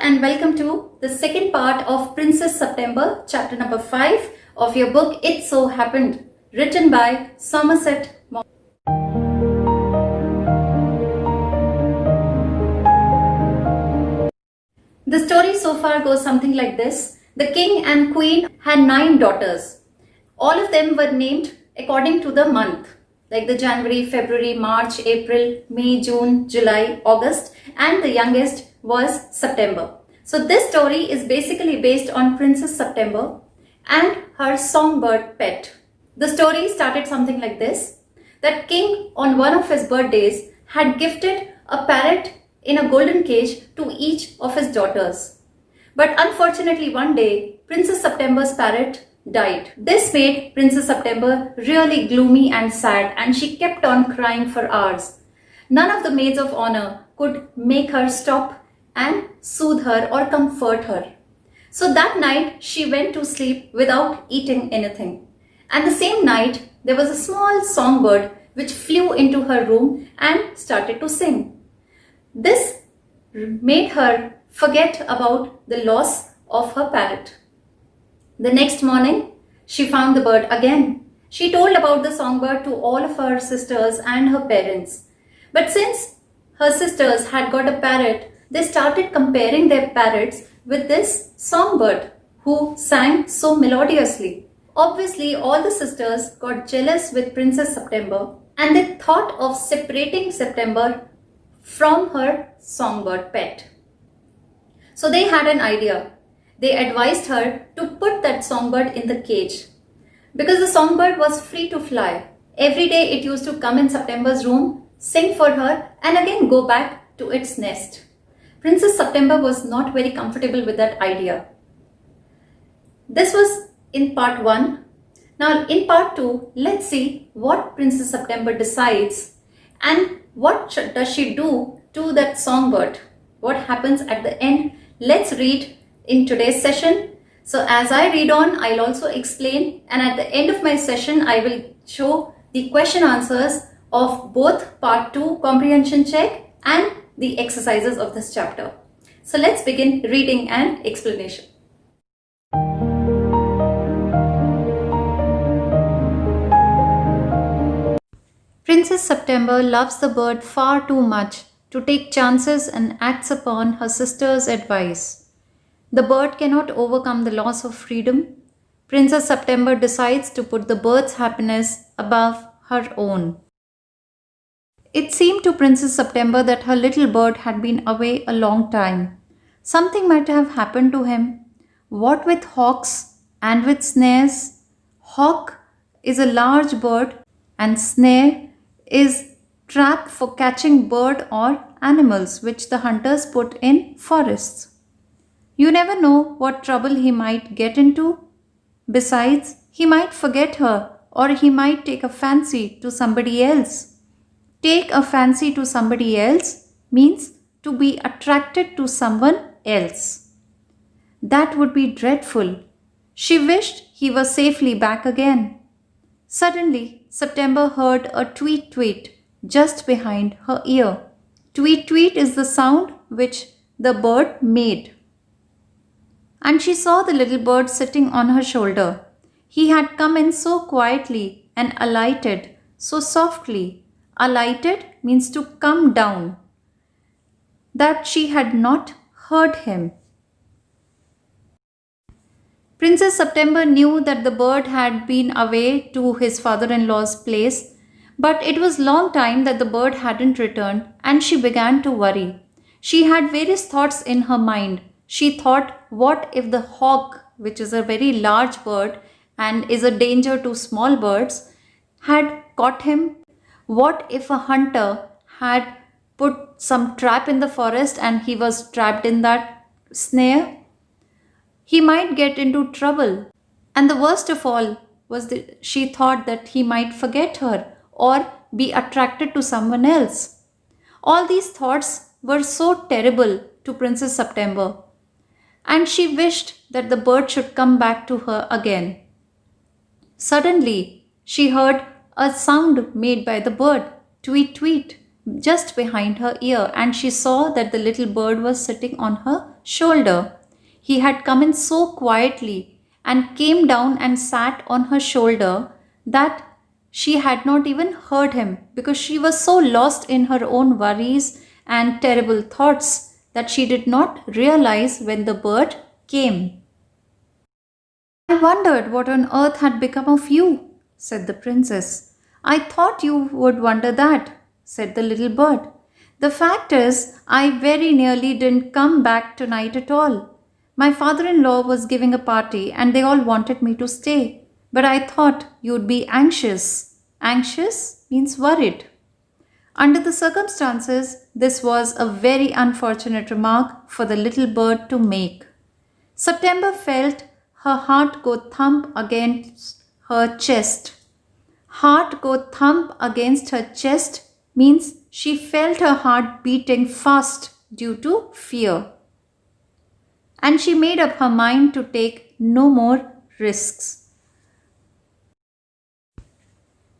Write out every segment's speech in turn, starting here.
and welcome to the second part of Princess September, chapter number 5 of your book It So Happened, written by Somerset Maugham. The story so far goes something like this. The king and queen had 9 daughters. All of them were named according to the month, like the January, February, March, April, May, June, July, August, and the youngest was September. So this story is basically based on Princess September and her songbird pet. The story started something like this. That king on one of his birthdays had gifted a parrot in a golden cage to each of his daughters. But unfortunately one day, Princess September's parrot died. This made Princess September really gloomy and sad, and she kept on crying for hours. None of the maids of honor could make her stop and soothe her or comfort her. So that night she went to sleep without eating anything. And the same night there was a small songbird which flew into her room and started to sing. This made her forget about the loss of her parrot. The next morning, she found the bird again. She told about the songbird to all of her sisters and her parents. But since her sisters had got a parrot, they started comparing their parrots with this songbird who sang so melodiously. Obviously, all the sisters got jealous with Princess September and they thought of separating September from her songbird pet. So they had an idea. They advised her to put that songbird in the cage because the songbird was free to fly. Every day it used to come in September's room, sing for her, and again go back to its nest. Princess September was not very comfortable with that idea. This was in part 1. Now in part 2, let's see what Princess September decides and what does she do to that songbird. What happens at the end? Let's read in today's session. So as I read on, I'll also explain, and at the end of my session, I will show the question answers of both part 2 comprehension check and the exercises of this chapter. So let's begin reading and explanation. Princess September loves the bird far too much to take chances and acts upon her sister's advice. The bird cannot overcome the loss of freedom. Princess September decides to put the bird's happiness above her own. It seemed to Princess September that her little bird had been away a long time. Something might have happened to him. What with hawks and with snares? Hawk is a large bird and snare is trap for catching bird or animals which the hunters put in forests. You never know what trouble he might get into. Besides, he might forget her or he might take a fancy to somebody else. Take a fancy to somebody else means to be attracted to someone else. That would be dreadful. She wished he was safely back again. Suddenly, September heard a tweet tweet just behind her ear. Tweet tweet is the sound which the bird made. And she saw the little bird sitting on her shoulder. He had come in so quietly and alighted so softly. Alighted means to come down. That she had not heard him. Princess September knew that the bird had been away to his father-in-law's place, but it was long time that the bird hadn't returned, and she began to worry. She had various thoughts in her mind. She thought, what if the hawk, which is a very large bird and is a danger to small birds, had caught him? What if a hunter had put some trap in the forest and he was trapped in that snare? He might get into trouble. And the worst of all was that she thought that he might forget her or be attracted to someone else. All these thoughts were so terrible to Princess September, and she wished that the bird should come back to her again. Suddenly, she heard a sound made by the bird, tweet tweet, just behind her ear, and she saw that the little bird was sitting on her shoulder. He had come in so quietly and came down and sat on her shoulder that she had not even heard him because she was so lost in her own worries and terrible thoughts that she did not realize when the bird came. I wondered what on earth had become of you, said the princess. I thought you would wonder that, said the little bird. The fact is, I very nearly didn't come back tonight at all. My father in law was giving a party and they all wanted me to stay. But I thought you'd be anxious. Anxious means worried. Under the circumstances, this was a very unfortunate remark for the little bird to make. September felt her heart go thump against her chest. Heart go thump against her chest means she felt her heart beating fast due to fear. And she made up her mind to take no more risks.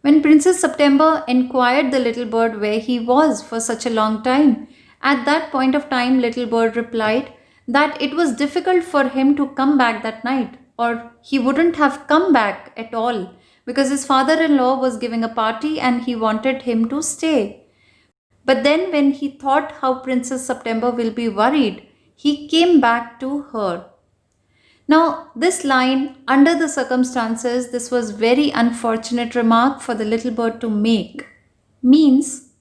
When Princess September inquired the little bird where he was for such a long time, at that point of time, little bird replied that it was difficult for him to come back that night, or he wouldn't have come back at all because his father-in-law was giving a party and he wanted him to stay. But then when he thought how Princess September will be worried, he came back to her. Now, this line, under the circumstances, this was very unfortunate remark for the little bird to make, means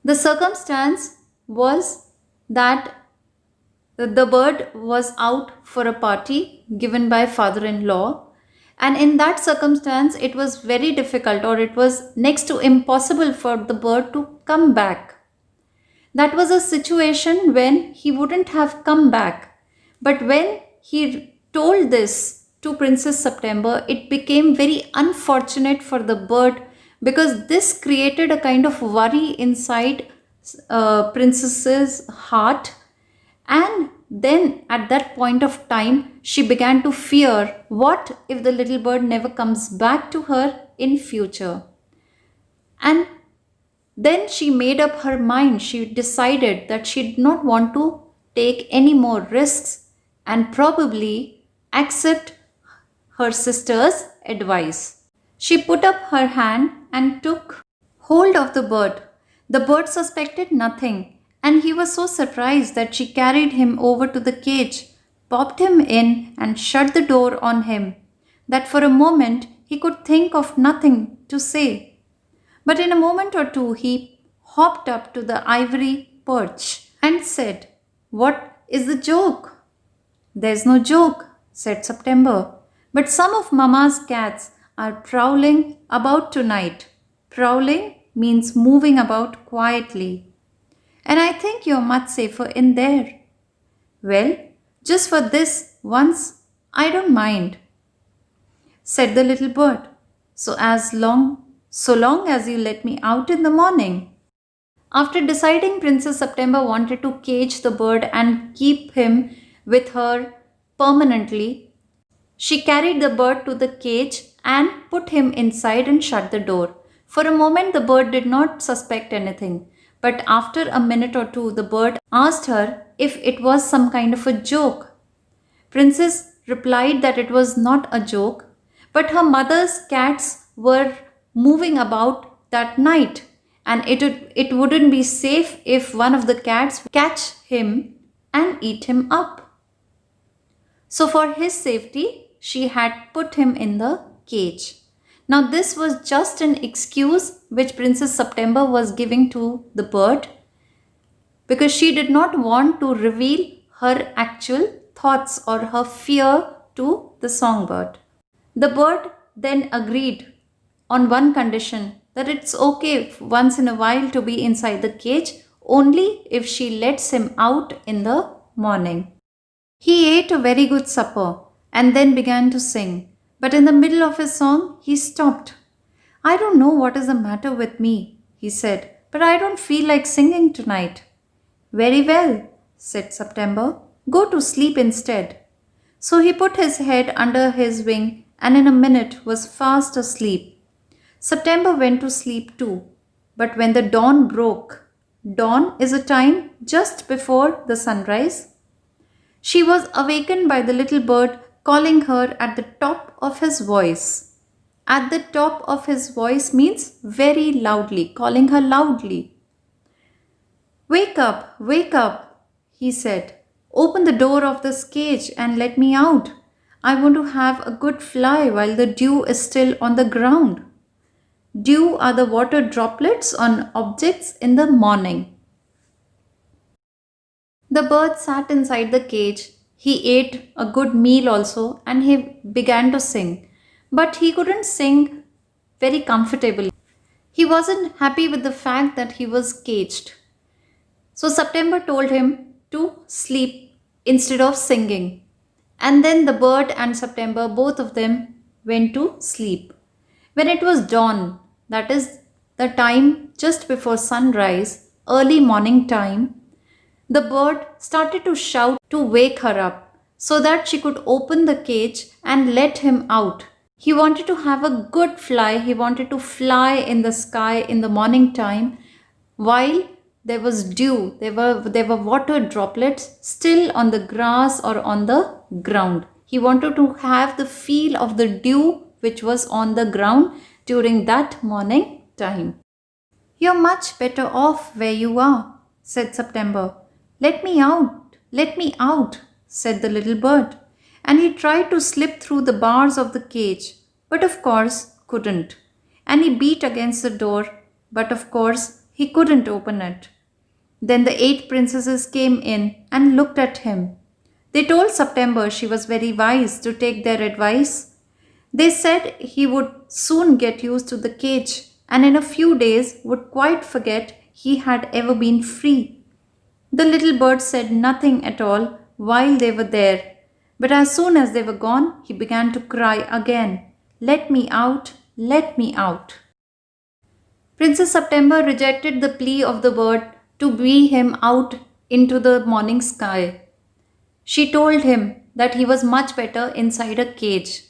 the circumstance was that the bird was out for a party given by father-in-law, and in that circumstance, it was very difficult or it was next to impossible for the bird to come back. That was a situation when he wouldn't have come back. But when he told this to Princess September, it became very unfortunate for the bird because this created a kind of worry inside Princess's heart. And then at that point of time, she began to fear, what if the little bird never comes back to her in future? And then she made up her mind. She decided that she did not want to take any more risks and probably accept her sister's advice. She put up her hand and took hold of the bird. The bird suspected nothing, and he was so surprised that she carried him over to the cage, popped him in and shut the door on him, that for a moment he could think of nothing to say. But in a moment or two he hopped up to the ivory perch and said, "What is the joke?" "There's no joke," said September, "but some of Mama's cats are prowling about tonight." Prowling means moving about quietly. "And I think you're much safer in there." "Well, just for this once, I don't mind," said the little bird. So long as you let me out in the morning." After deciding Princess September wanted to cage the bird and keep him with her permanently, she carried the bird to the cage and put him inside and shut the door. For a moment the bird did not suspect anything, but after a minute or two the bird asked her if it was some kind of a joke. Princess replied that it was not a joke, but her mother's cats were moving about that night, and it wouldn't be safe if one of the cats catch him and eat him up. So for his safety, she had put him in the cage. Now this was just an excuse which Princess September was giving to the bird because she did not want to reveal her actual thoughts or her fear to the songbird. The bird then agreed on one condition, that it's okay once in a while to be inside the cage, only if she lets him out in the morning. He ate a very good supper and then began to sing. But in the middle of his song, he stopped. "I don't know what is the matter with me," he said, "but I don't feel like singing tonight." "Very well," said September, "go to sleep instead." So he put his head under his wing and in a minute was fast asleep. September went to sleep too. But when the dawn broke, dawn is a time just before the sunrise, She was awakened by the little bird calling her at the top of his voice. At the top of his voice means very loudly, calling her loudly. Wake up, he said. Open the door of this cage and let me out. I want to have a good fly while the dew is still on the ground. Dew are the water droplets on objects in the morning. The bird sat inside the cage. He ate a good meal also and he began to sing. But he couldn't sing very comfortably. He wasn't happy with the fact that he was caged. So September told him to sleep instead of singing. And then the bird and September, both of them, went to sleep. When it was dawn, that is the time just before sunrise, early morning time, the bird started to shout to wake her up so that she could open the cage and let him out. He wanted to have a good fly. He wanted to fly in the sky in the morning time while there was dew. There were water droplets still on the grass or on the ground. He wanted to have the feel of the dew which was on the ground during that morning time. You're much better off where you are, said September. Let me out, said the little bird. And he tried to slip through the bars of the cage, but of course couldn't. And he beat against the door, but of course he couldn't open it. Then the 8 princesses came in and looked at him. They told September she was very wise to take their advice. They said he would soon get used to the cage and in a few days would quite forget he had ever been free. The little bird said nothing at all while they were there, but as soon as they were gone, he began to cry again. Let me out, let me out. Princess September rejected the plea of the bird to bee him out into the morning sky. She told him that he was much better inside a cage.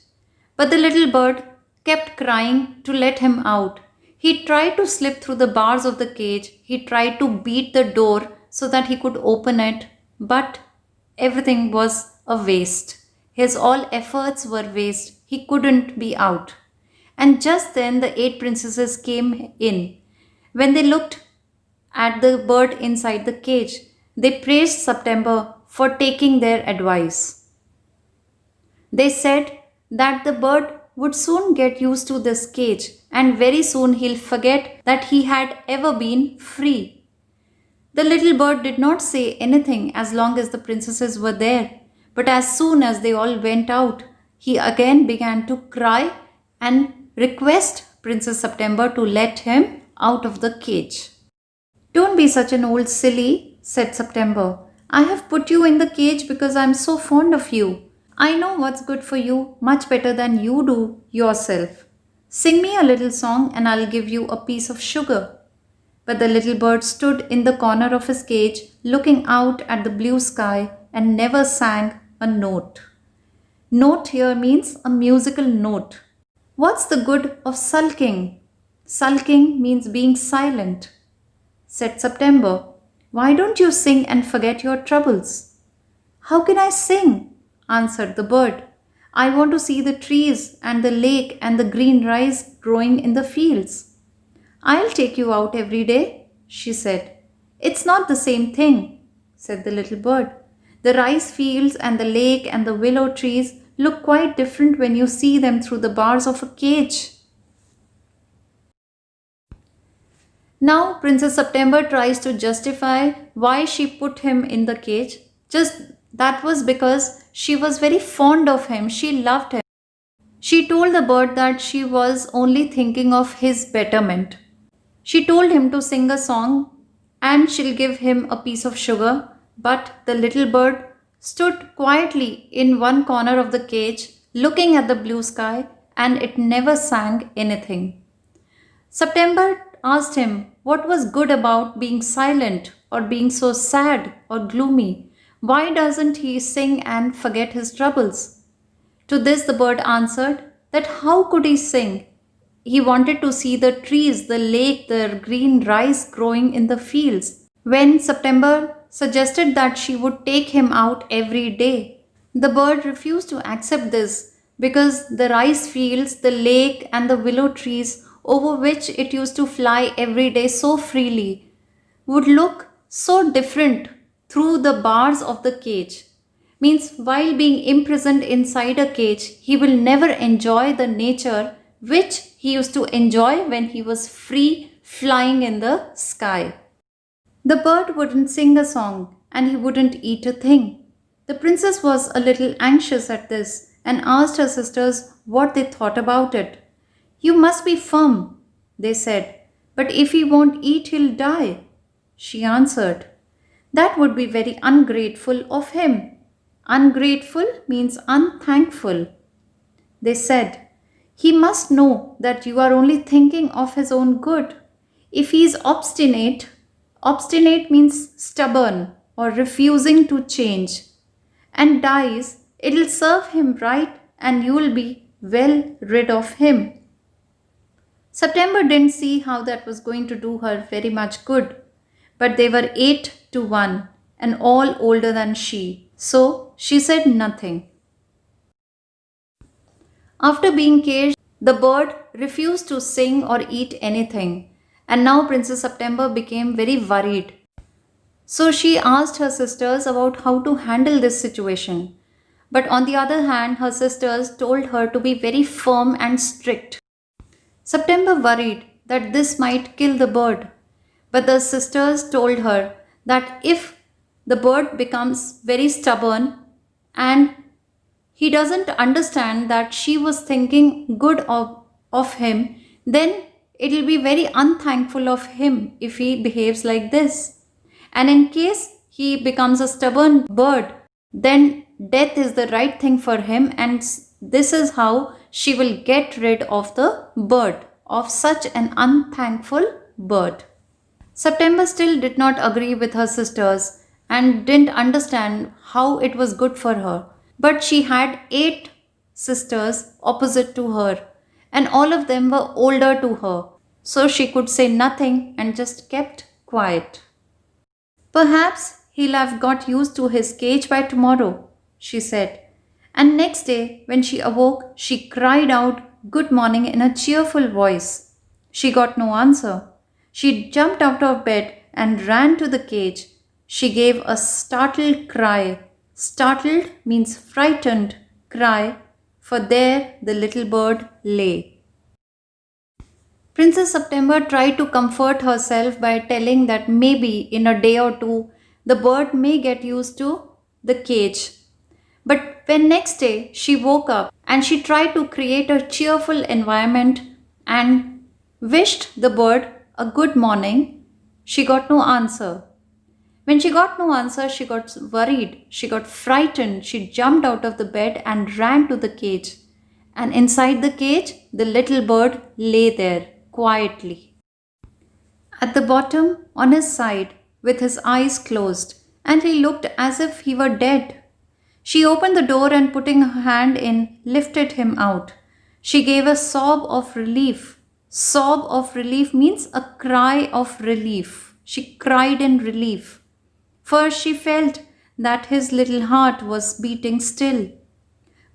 But the little bird kept crying to let him out. He tried to slip through the bars of the cage. He tried to beat the door so that he could open it. But everything was a waste. His all efforts were waste. He couldn't be out. And just then the 8 princesses came in. When they looked at the bird inside the cage, they praised September for taking their advice. They said that the bird would soon get used to this cage and very soon he'll forget that he had ever been free. The little bird did not say anything as long as the princesses were there, but as soon as they all went out, he again began to cry and request Princess September to let him out of the cage. Don't be such an old silly, said September. I have put you in the cage because I am so fond of you. I know what's good for you much better than you do yourself. Sing me a little song and I'll give you a piece of sugar. But the little bird stood in the corner of his cage looking out at the blue sky and never sang a note. Note here means a musical note. What's the good of sulking? Sulking means being silent, said September. Why don't you sing and forget your troubles? How can I sing? Answered the bird. I want to see the trees and the lake and the green rice growing in the fields. I'll take you out every day, she said. It's not the same thing, said the little bird. The rice fields and the lake and the willow trees look quite different when you see them through the bars of a cage. Now Princess September tries to justify why she put him in the cage. Just that was because she was very fond of him. She loved him. She told the bird that she was only thinking of his betterment. She told him to sing a song and she'll give him a piece of sugar. But the little bird stood quietly in one corner of the cage looking at the blue sky and it never sang anything. September asked him what was good about being silent or being so sad or gloomy. Why doesn't he sing and forget his troubles? To this the bird answered that how could he sing? He wanted to see the trees, the lake, the green rice growing in the fields. When September suggested that she would take him out every day. The bird refused to accept this because the rice fields, the lake, and the willow trees over which it used to fly every day so freely would look so different through the bars of the cage. Means while being imprisoned inside a cage, he will never enjoy the nature which he used to enjoy when he was free flying in the sky. The bird wouldn't sing a song and he wouldn't eat a thing. The princess was a little anxious at this and asked her sisters what they thought about it. You must be firm, they said, but if he won't eat, he'll die. She answered, that would be very ungrateful of him. Ungrateful means unthankful. They said, he must know that you are only thinking of his own good. If he is obstinate, obstinate means stubborn or refusing to change, and dies, it'll serve him right and you will be well rid of him. September didn't see how that was going to do her very much good, but they were 8-1 and all older than she, so she said nothing. After being caged, the bird refused to sing or eat anything, and now Princess September became very worried. So she asked her sisters about how to handle this situation. But on the other hand, her sisters told her to be very firm and strict. September worried that this might kill the bird. But the sisters told her that if the bird becomes very stubborn and he doesn't understand that she was thinking good of him, then it will be very unthankful of him if he behaves like this. And in case he becomes a stubborn bird, then death is the right thing for him, and this is how she will get rid of the bird, of such an unthankful bird. September still did not agree with her sisters and didn't understand how it was good for her. But she had 8 sisters opposite to her, and all of them were older to her, so she could say nothing and just kept quiet. Perhaps he'll have got used to his cage by tomorrow, she said. And next day, when she awoke, she cried out good morning in a cheerful voice. She got no answer. She jumped out of bed and ran to the cage. She gave a startled cry. Startled means frightened cry, for there the little bird lay. Princess September tried to comfort herself by telling that maybe in a day or two the bird may get used to the cage. But when next day she woke up and she tried to create a cheerful environment and wished the bird a good morning, she got no answer. When she got no answer, she got worried, she got frightened, she jumped out of the bed and ran to the cage. And inside the cage, the little bird lay there quietly. At the bottom, on his side, with his eyes closed, and he looked as if he were dead. She opened the door and putting her hand in, lifted him out. She gave a sob of relief. Sob of relief means a cry of relief. She cried in relief. First she felt that his little heart was beating still.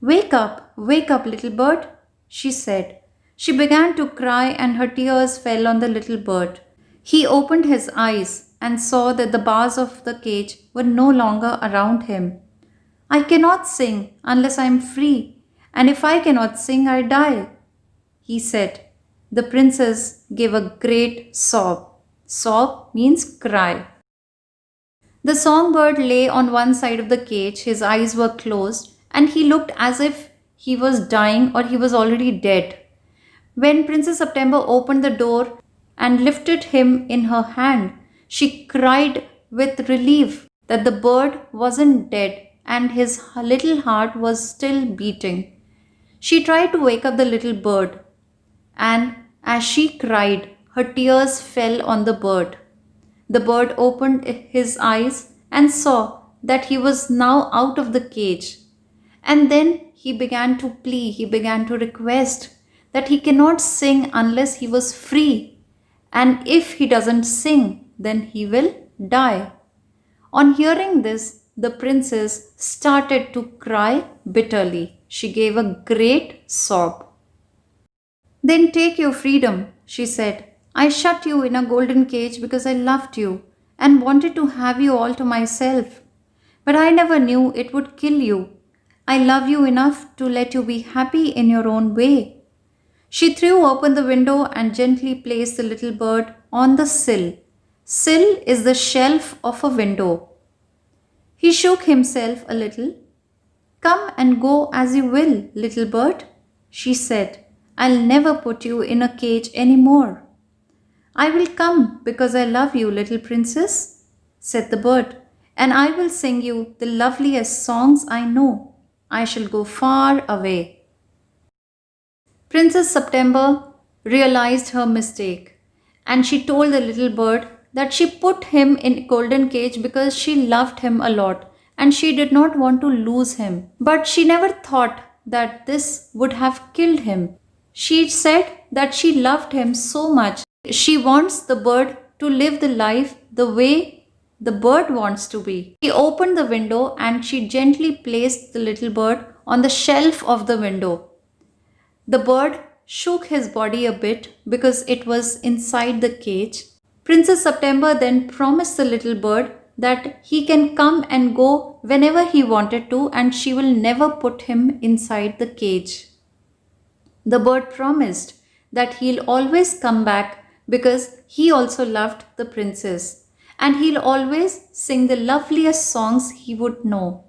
wake up, little bird, she said. She began to cry and her tears fell on the little bird. He opened his eyes and saw that the bars of the cage were no longer around him. I cannot sing unless I am free, and if I cannot sing, I die, he said. The princess gave a great sob. Sob means cry. The songbird lay on one side of the cage, his eyes were closed, and he looked as if he was dying or he was already dead. When Princess September opened the door and lifted him in her hand, she cried with relief that the bird wasn't dead and his little heart was still beating. She tried to wake up the little bird, and as she cried, her tears fell on the bird. The bird opened his eyes and saw that he was now out of the cage. And then he began to plead, he began to request that he cannot sing unless he was free. And if he doesn't sing, then he will die. On hearing this, the princess started to cry bitterly. She gave a great sob. Then take your freedom, she said. I shut you in a golden cage because I loved you and wanted to have you all to myself. But I never knew it would kill you. I love you enough to let you be happy in your own way. She threw open the window and gently placed the little bird on the sill. Sill is the shelf of a window. He shook himself a little. Come and go as you will, little bird, she said. I'll never put you in a cage any more. I will come because I love you, little princess, said the bird, and I will sing you the loveliest songs I know. I shall go far away. Princess September realized her mistake, and she told the little bird that she put him in a golden cage because she loved him a lot and she did not want to lose him. But she never thought that this would have killed him. She said that she loved him so much. She wants the bird to live the life the way the bird wants to be. She opened the window and she gently placed the little bird on the shelf of the window. The bird shook his body a bit because it was inside the cage. Princess September then promised the little bird that he can come and go whenever he wanted to and she will never put him inside the cage. The bird promised that he'll always come back because he also loved the princess and he'll always sing the loveliest songs he would know.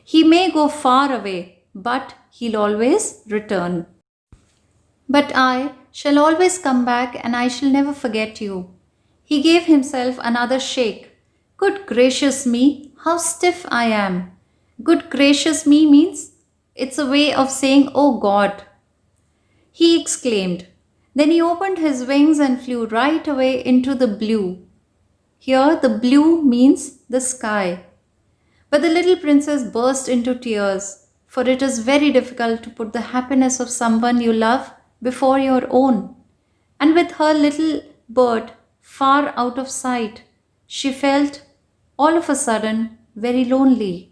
He may go far away, but he'll always return. But I shall always come back and I shall never forget you. He gave himself another shake. Good gracious me, how stiff I am. Good gracious me means it's a way of saying, oh God. He exclaimed. Then he opened his wings and flew right away into the blue. Here the blue means the sky. But the little princess burst into tears, for it is very difficult to put the happiness of someone you love before your own. And with her little bird far out of sight, she felt all of a sudden very lonely.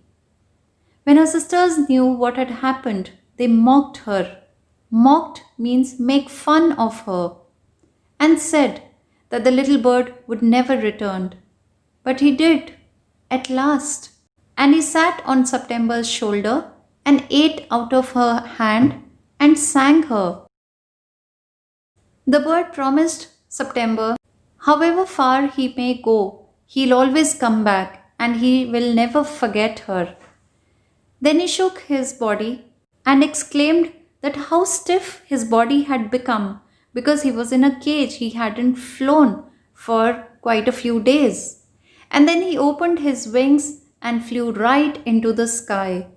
When her sisters knew what had happened, they mocked her. Mocked means make fun of her, and said that the little bird would never return. But he did, at last, and he sat on September's shoulder and ate out of her hand and sang her. The bird promised September, however far he may go, he'll always come back and he will never forget her. Then he shook his body and exclaimed that how stiff his body had become because he was in a cage. He hadn't flown for quite a few days. And then he opened his wings and flew right into the sky.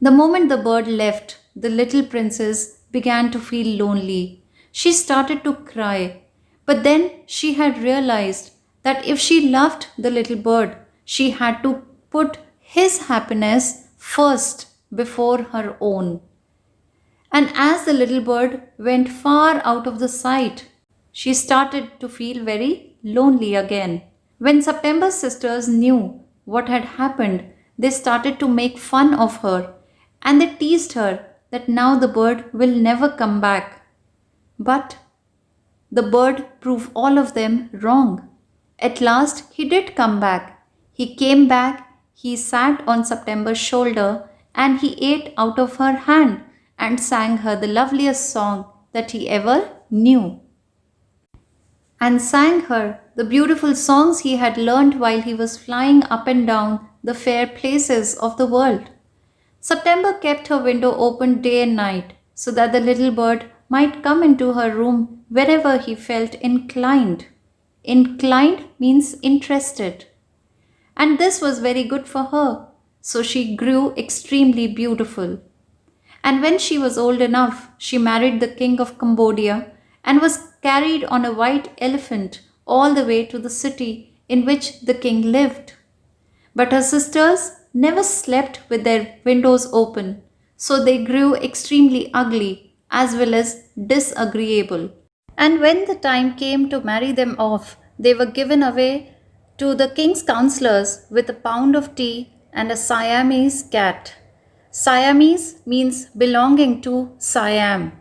The moment the bird left, the little princess began to feel lonely. She started to cry. But then she had realized that if she loved the little bird, she had to put his happiness first before her own. And as the little bird went far out of the sight, she started to feel very lonely again. When September's sisters knew what had happened, they started to make fun of her and they teased her that now the bird will never come back. But the bird proved all of them wrong. At last, he did come back. He came back, he sat on September's shoulder and he ate out of her hand and sang her the loveliest song that he ever knew. And sang her the beautiful songs he had learned while he was flying up and down the fair places of the world. September kept her window open day and night so that the little bird might come into her room wherever he felt inclined. Inclined means interested. And this was very good for her, so she grew extremely beautiful. And when she was old enough, she married the king of Cambodia and was carried on a white elephant all the way to the city in which the king lived. But her sisters never slept with their windows open, so they grew extremely ugly as well as disagreeable. And when the time came to marry them off, they were given away to the king's counselors with a pound of tea and a Siamese cat. Siamese means belonging to Siam.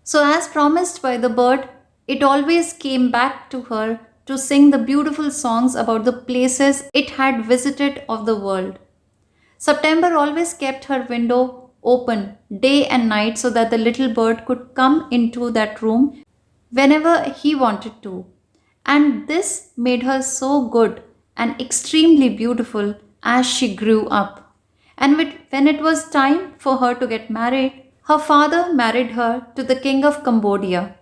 So, as promised by the bird, it always came back to her to sing the beautiful songs about the places it had visited of the world. September always kept her window open day and night so that the little bird could come into that room whenever he wanted to. And this made her so good and extremely beautiful as she grew up. And when it was time for her to get married, her father married her to the king of Cambodia.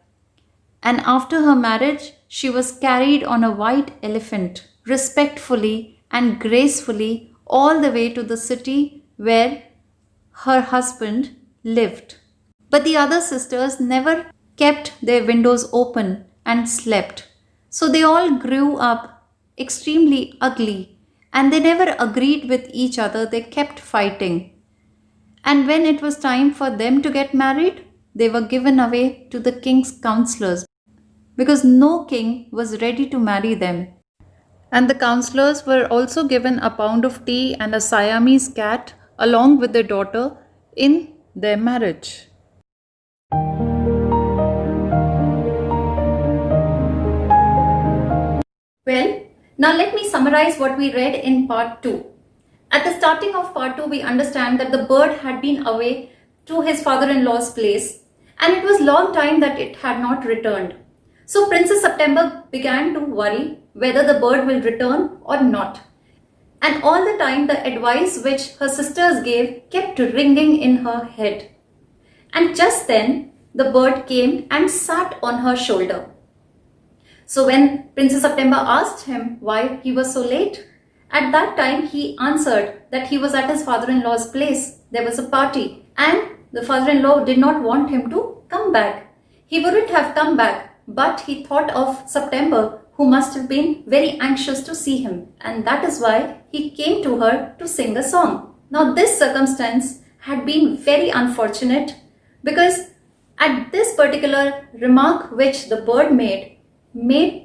And after her marriage, she was carried on a white elephant, respectfully and gracefully, all the way to the city where her husband lived. But the other sisters never kept their windows open and slept. So they all grew up extremely ugly and they never agreed with each other. They kept fighting. And when it was time for them to get married, they were given away to the king's counselors because no king was ready to marry them. And the counselors were also given a pound of tea and a Siamese cat along with their daughter in their marriage. Well, now let me summarize what we read in part 2. At the starting of part 2, we understand that the bird had been away to his father-in-law's place and it was long time that it had not returned. So Princess September began to worry whether the bird will return or not. And all the time the advice which her sisters gave kept ringing in her head. And just then the bird came and sat on her shoulder. So when Princess September asked him why he was so late, at that time he answered that he was at his father-in-law's place. There was a party and the father-in-law did not want him to come back. He wouldn't have come back, but he thought of September, who must have been very anxious to see him, and that is why he came to her to sing a song. Now this circumstance had been very unfortunate because at this particular remark which the bird made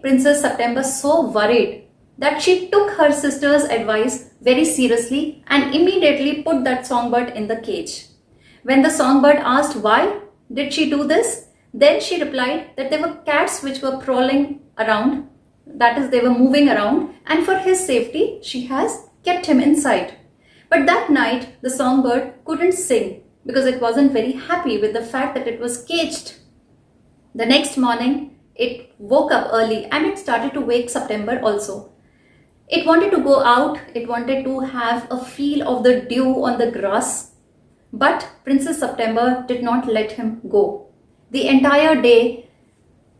Princess September so worried that she took her sister's advice very seriously and immediately put that songbird in the cage. When the songbird asked why did she do this, then she replied that there were cats which were crawling around, that is, they were moving around, and for his safety she has kept him inside. But that night the songbird couldn't sing because it wasn't very happy with the fact that it was caged. The next morning it woke up early and it started to wake September also. It wanted to go out, it wanted to have a feel of the dew on the grass, but Princess September did not let him go. The entire day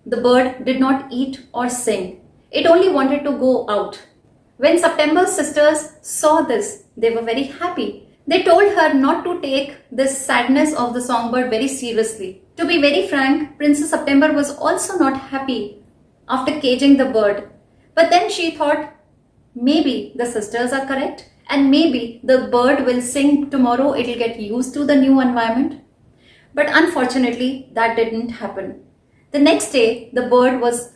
the bird did not eat or sing. It only wanted to go out. When September's sisters saw this, they were very happy. They told her not to take this sadness of the songbird very seriously. To be very frank, Princess September was also not happy after caging the bird. But then she thought, maybe the sisters are correct and maybe the bird will sing tomorrow, it will get used to the new environment. But unfortunately, that didn't happen. The next day, the bird was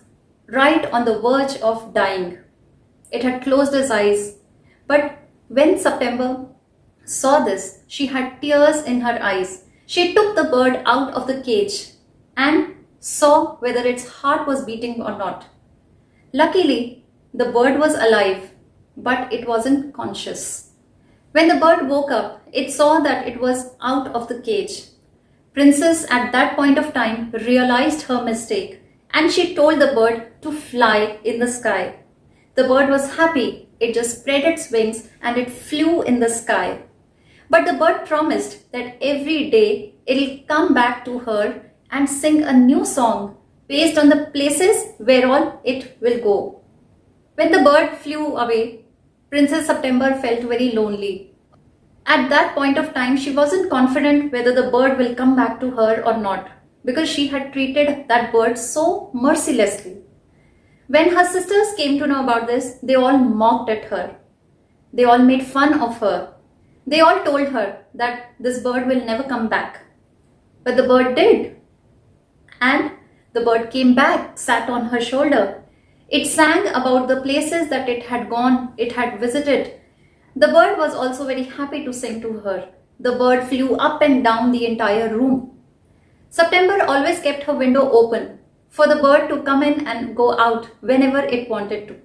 right on the verge of dying. It had closed its eyes. But when September saw this, she had tears in her eyes. She took the bird out of the cage and saw whether its heart was beating or not. Luckily, the bird was alive, but it wasn't conscious. When the bird woke up, it saw that it was out of the cage. Princess at that point of time realized her mistake and she told the bird to fly in the sky. The bird was happy. It just spread its wings and it flew in the sky. But the bird promised that every day it'll come back to her and sing a new song based on the places where all it will go. When the bird flew away, Princess September felt very lonely. At that point of time, she wasn't confident whether the bird will come back to her or not because she had treated that bird so mercilessly. When her sisters came to know about this, they all mocked at her. They all made fun of her. They all told her that this bird will never come back. But the bird did. And the bird came back, sat on her shoulder. It sang about the places that it had gone, it had visited. The bird was also very happy to sing to her. The bird flew up and down the entire room. September always kept her window open for the bird to come in and go out whenever it wanted to.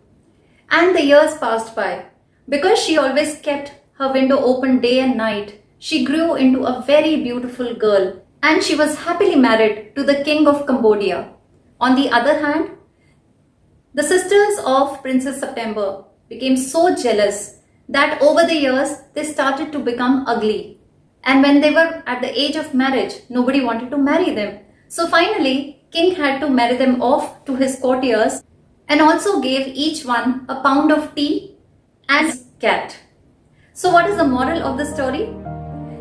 And the years passed by. Because she always kept her window open day and night, she grew into a very beautiful girl, and she was happily married to the king of Cambodia. On the other hand, the sisters of Princess September became so jealous that over the years they started to become ugly. And when they were at the age of marriage, nobody wanted to marry them. So finally, king had to marry them off to his courtiers and also gave each one a pound of tea and cat. So what is the moral of the story?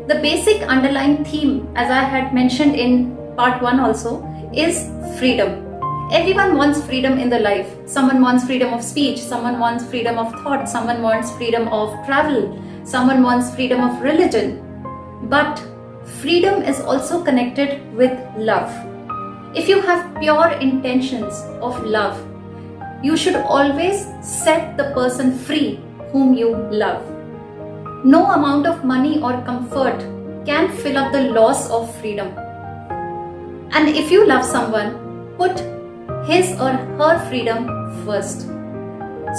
The basic underlying theme, as I had mentioned in part 1 also, is freedom. Everyone wants freedom in their life. Someone wants freedom of speech, someone wants freedom of thought, someone wants freedom of travel, someone wants freedom of religion. But freedom is also connected with love. If you have pure intentions of love, you should always set the person free whom you love. No amount of money or comfort can fill up the loss of freedom. And if you love someone, put his or her freedom first.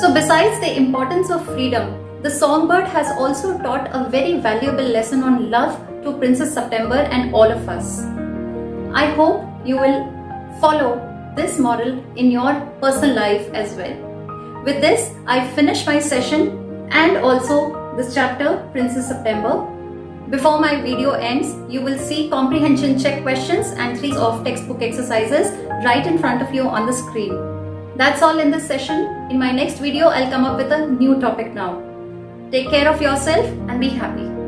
So besides the importance of freedom, the songbird has also taught a very valuable lesson on love to Princess September and all of us. I hope you will follow this moral in your personal life as well. With this, I finish my session and also this chapter, Princess September. Before my video ends, you will see comprehension check questions and 3 of textbook exercises right in front of you on the screen. That's all in this session. In my next video, I'll come up with a new topic now. Take care of yourself and be happy.